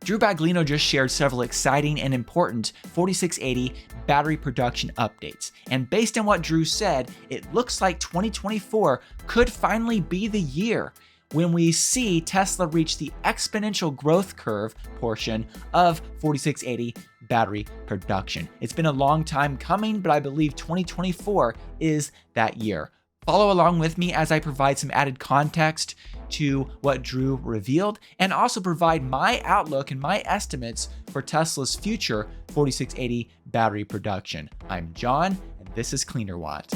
Drew Baglino just shared several exciting and important 4680 battery production updates. And based on what Drew said, it looks like 2024 could finally be the year when we see Tesla reach the exponential growth curve portion of 4680 battery production. It's been a long time coming, but I believe 2024 is that year. Follow along with me as I provide some added context to what Drew revealed and also provide my outlook and my estimates for Tesla's future 4680 battery production. I'm John, and this is Cleanerwatt.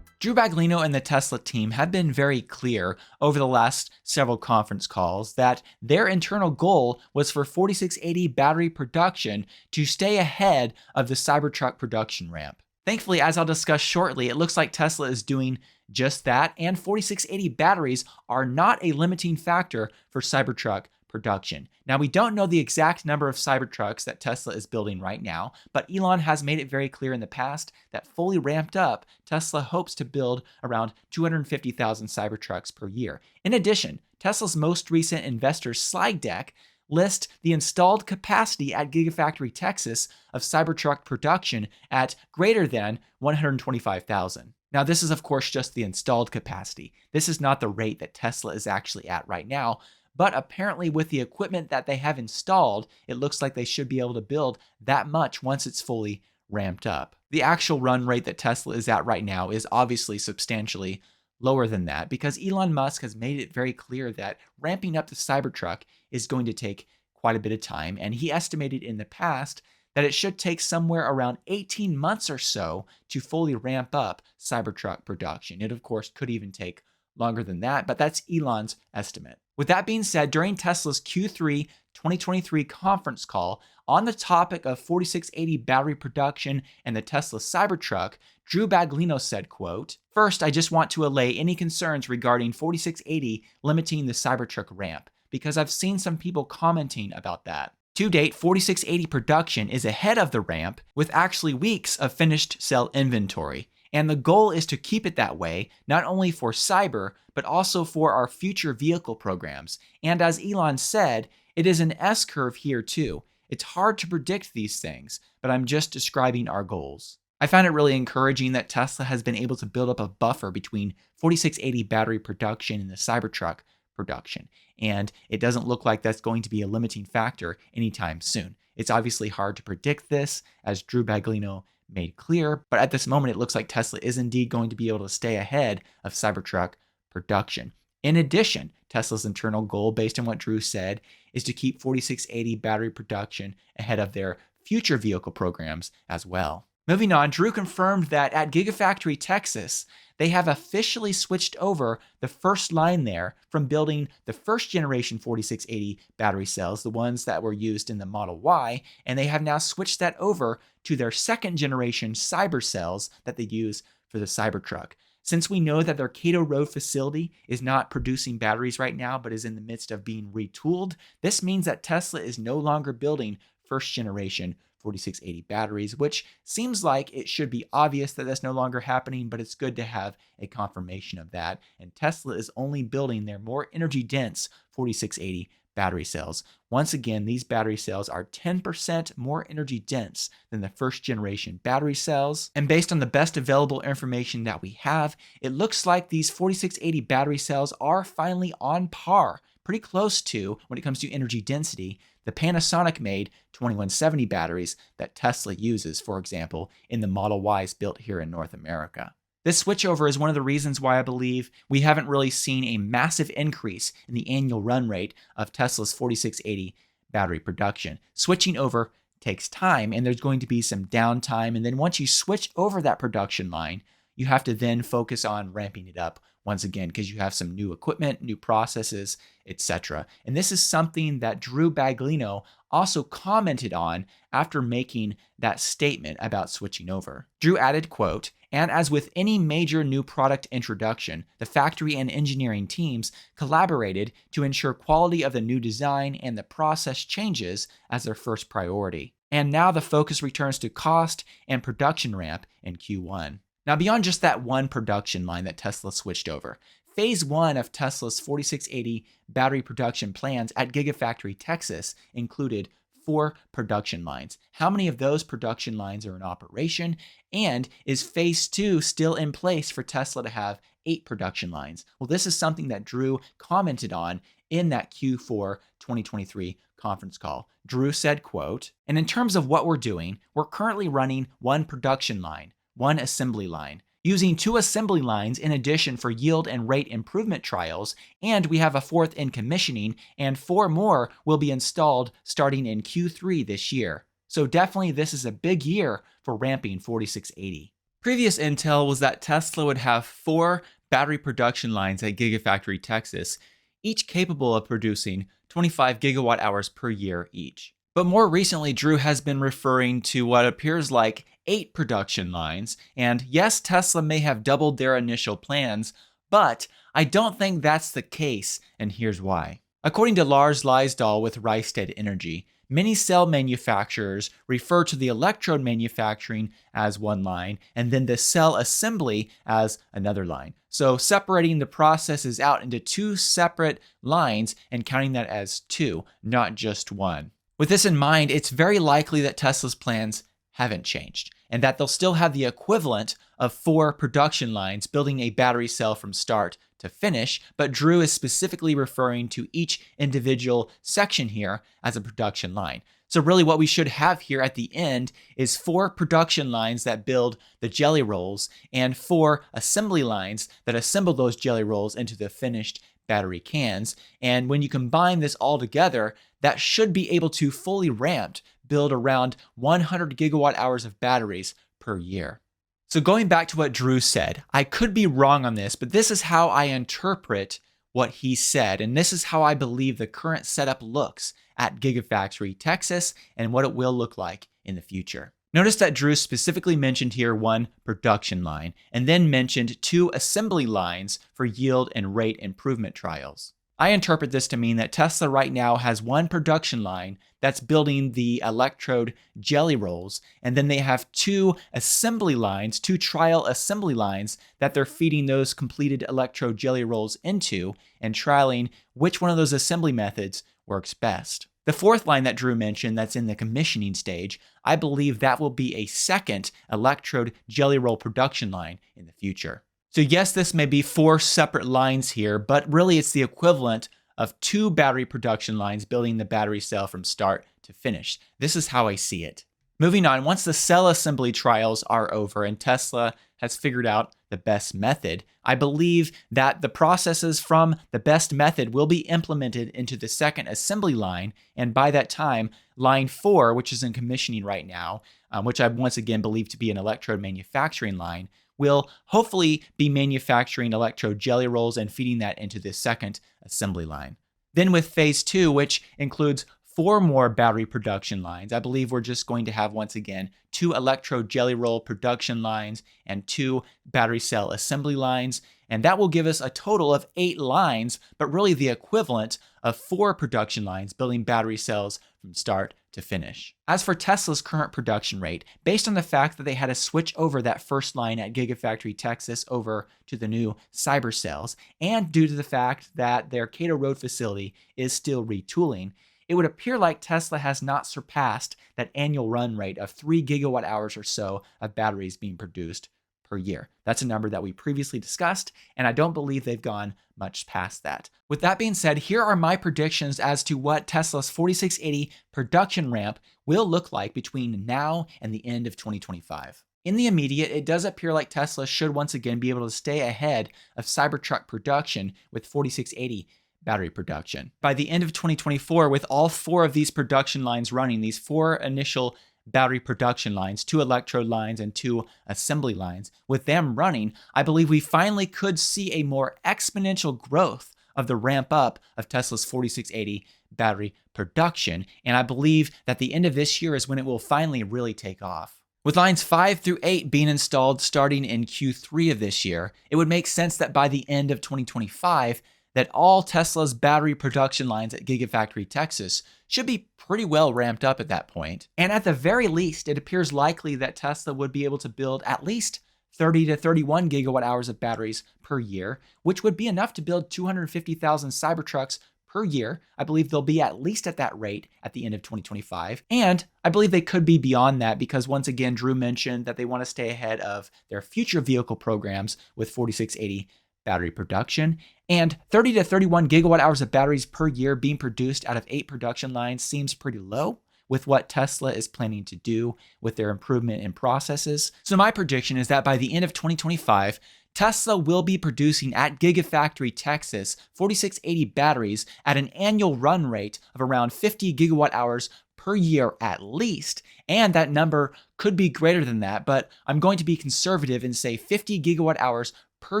Drew Baglino and the Tesla team have been very clear over the last several conference calls that their internal goal was for 4680 battery production to stay ahead of the Cybertruck production ramp. Thankfully, as I'll discuss shortly, it looks like Tesla is doing just that, and 4680 batteries are not a limiting factor for Cybertruck production. Now, we don't know the exact number of Cybertrucks that Tesla is building right now, but Elon has made it very clear in the past that fully ramped up, Tesla hopes to build around 250,000 Cybertrucks per year. In addition, Tesla's most recent investor slide deck lists the installed capacity at Gigafactory Texas of Cybertruck production at greater than 125,000. Now, this is of course just the installed capacity. This is not the rate that Tesla is actually at right now, but apparently with the equipment that they have installed, it looks like they should be able to build that much once it's fully ramped up. The actual run rate that Tesla is at right now is obviously substantially lower than that because Elon Musk has made it very clear that ramping up the Cybertruck is going to take quite a bit of time, and he estimated in the past that it should take somewhere around 18 months or so to fully ramp up Cybertruck production. It of course could even take longer than that, but that's Elon's estimate. With that being said, during Tesla's Q3 2023 conference call on the topic of 4680 battery production and the Tesla Cybertruck, Drew Baglino said, quote, "First, I just want to allay any concerns regarding 4680 limiting the Cybertruck ramp, because I've seen some people commenting about that. To date, 4680 production is ahead of the ramp with actually weeks of finished cell inventory. And the goal is to keep it that way, not only for Cyber, but also for our future vehicle programs. And as Elon said, it is an S-curve here too. It's hard to predict these things, but I'm just describing our goals." I find it really encouraging that Tesla has been able to build up a buffer between 4680 battery production and the Cybertruck production. And it doesn't look like that's going to be a limiting factor anytime soon. It's obviously hard to predict this, as Drew Baglino made clear, but at this moment it looks like Tesla is indeed going to be able to stay ahead of Cybertruck production. In addition, Tesla's internal goal, based on what Drew said, is to keep 4680 battery production ahead of their future vehicle programs as well. Moving on, Drew confirmed that at Gigafactory Texas, they have officially switched over the first line there from building the first generation 4680 battery cells, the ones that were used in the Model Y, and they have now switched that over to their second generation Cyber cells that they use for the Cybertruck. Since we know that their Cato Road facility is not producing batteries right now, but is in the midst of being retooled, this means that Tesla is no longer building first generation 4680 batteries, which seems like it should be obvious that that's no longer happening, but it's good to have a confirmation of that. And Tesla is only building their more energy dense 4680 battery cells. Once again, these battery cells are 10% more energy dense than the first generation battery cells. And based on the best available information that we have, it looks like these 4680 battery cells are finally on par, pretty close to, when it comes to energy density, the Panasonic-made 2170 batteries that Tesla uses, for example, in the Model Ys built here in North America. This switchover is one of the reasons why I believe we haven't really seen a massive increase in the annual run rate of Tesla's 4680 battery production. Switching over takes time, and there's going to be some downtime, and then once you switch over that production line, you have to then focus on ramping it up once again, because you have some new equipment, new processes, etc. And this is something that Drew Baglino also commented on after making that statement about switching over. Drew added, quote, "And as with any major new product introduction, the factory and engineering teams collaborated to ensure quality of the new design and the process changes as their first priority. And now the focus returns to cost and production ramp in Q1. Now, beyond just that one production line that Tesla switched over, Phase 1 of Tesla's 4680 battery production plans at Gigafactory Texas included 4 production lines. How many of those production lines are in operation? And is Phase 2 still in place for Tesla to have 8 production lines? Well, this is something that Drew commented on in that Q4 2023 conference call. Drew said, quote, "And in terms of what we're doing, we're currently running 1 production line, 1 assembly line, using 2 assembly lines in addition for yield and rate improvement trials, and we have a 4th in commissioning, and 4 more will be installed starting in Q3 this year. So definitely this is a big year for ramping 4680. Previous intel was that Tesla would have 4 battery production lines at Gigafactory Texas, each capable of producing 25 gigawatt hours per year each. But more recently, Drew has been referring to what appears like 8 production lines, and yes, Tesla may have doubled their initial plans, but I don't think that's the case, and here's why. According to Lars Leisdahl with Rystad Energy, many cell manufacturers refer to the electrode manufacturing as one line, and then the cell assembly as another line. So separating the processes out into 2 separate lines and counting that as 2, not just 1. With this in mind, it's very likely that Tesla's plans haven't changed, and that they'll still have the equivalent of 4 production lines building a battery cell from start to finish, but Drew is specifically referring to each individual section here as a production line. So really what we should have here at the end is 4 production lines that build the jelly rolls and 4 assembly lines that assemble those jelly rolls into the finished battery cans. And when you combine this all together, that should be able to fully ramped build around 100 gigawatt hours of batteries per year. So going back to what Drew said, I could be wrong on this, but this is how I interpret what he said, and this is how I believe the current setup looks at Gigafactory Texas and what it will look like in the future. Notice that Drew specifically mentioned here 1 production line, and then mentioned 2 assembly lines for yield and rate improvement trials. I interpret this to mean that Tesla right now has 1 production line that's building the electrode jelly rolls, and then they have 2 assembly lines, 2 trial assembly lines that they're feeding those completed electrode jelly rolls into and trialing which one of those assembly methods works best. The 4th line that Drew mentioned that's in the commissioning stage, I believe that will be a 2nd electrode jelly roll production line in the future. So yes, this may be 4 separate lines here, but really it's the equivalent of 2 battery production lines building the battery cell from start to finish. This is how I see it. Moving on, once the cell assembly trials are over and Tesla has figured out the best method, I believe that the processes from the best method will be implemented into the 2nd assembly line, and by that time, line 4, which is in commissioning right now, which I once again believe to be an electrode manufacturing line, will hopefully be manufacturing electrode jelly rolls and feeding that into the 2nd assembly line. Then with phase 2, which includes 4 more battery production lines, I believe we're just going to have, once again, 2 electrode jelly roll production lines and 2 battery cell assembly lines, and that will give us a total of 8 lines, but really the equivalent of 4 production lines building battery cells from start to finish. As for Tesla's current production rate, based on the fact that they had to switch over that first line at Gigafactory Texas over to the new Cyber cells, and due to the fact that their Cato Road facility is still retooling, it would appear like Tesla has not surpassed that annual run rate of 3 gigawatt hours or so of batteries being produced per year. That's a number that we previously discussed, and I don't believe they've gone much past that. With that being said, here are my predictions as to what Tesla's 4680 production ramp will look like between now and the end of 2025. In the immediate, it does appear like Tesla should once again be able to stay ahead of Cybertruck production with 4680 battery production. By the end of 2024, with all 4 of these production lines running, these 4 initial battery production lines, 2 electrode lines and 2 assembly lines, with them running, I believe we finally could see a more exponential growth of the ramp up of Tesla's 4680 battery production. And I believe that the end of this year is when it will finally really take off. With lines 5 through 8 being installed starting in Q3 of this year, it would make sense that by the end of 2025, that all Tesla's battery production lines at Gigafactory Texas should be pretty well ramped up at that point. And at the very least, it appears likely that Tesla would be able to build at least 30 to 31 gigawatt hours of batteries per year, which would be enough to build 250,000 Cybertrucks per year. I believe they'll be at least at that rate at the end of 2025. And I believe they could be beyond that because once again, Drew mentioned that they want to stay ahead of their future vehicle programs with 4680 battery production. And 30 to 31 gigawatt hours of batteries per year being produced out of 8 production lines seems pretty low with what Tesla is planning to do with their improvement in processes. So my prediction is that by the end of 2025, Tesla will be producing at Gigafactory Texas 4680 batteries at an annual run rate of around 50 gigawatt hours per year at least. And that number could be greater than that, but I'm going to be conservative and say 50 gigawatt hours per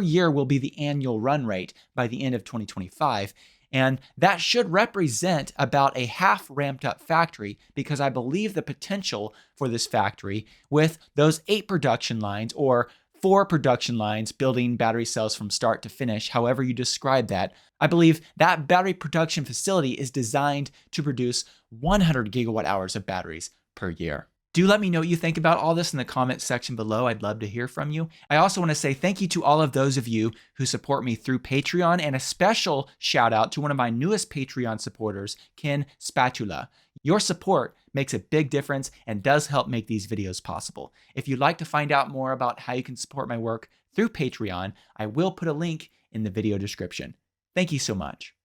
year will be the annual run rate by the end of 2025. And that should represent about a half ramped up factory because I believe the potential for this factory with those 8 production lines or 4 production lines building battery cells from start to finish, however you describe that, I believe that battery production facility is designed to produce 100 gigawatt hours of batteries per year. Do let me know what you think about all this in the comments section below. I'd love to hear from you. I also want to say thank you to all of those of you who support me through Patreon, and a special shout out to one of my newest Patreon supporters, Ken Spatula. Your support makes a big difference and does help make these videos possible. If you'd like to find out more about how you can support my work through Patreon, I will put a link in the video description. Thank you so much.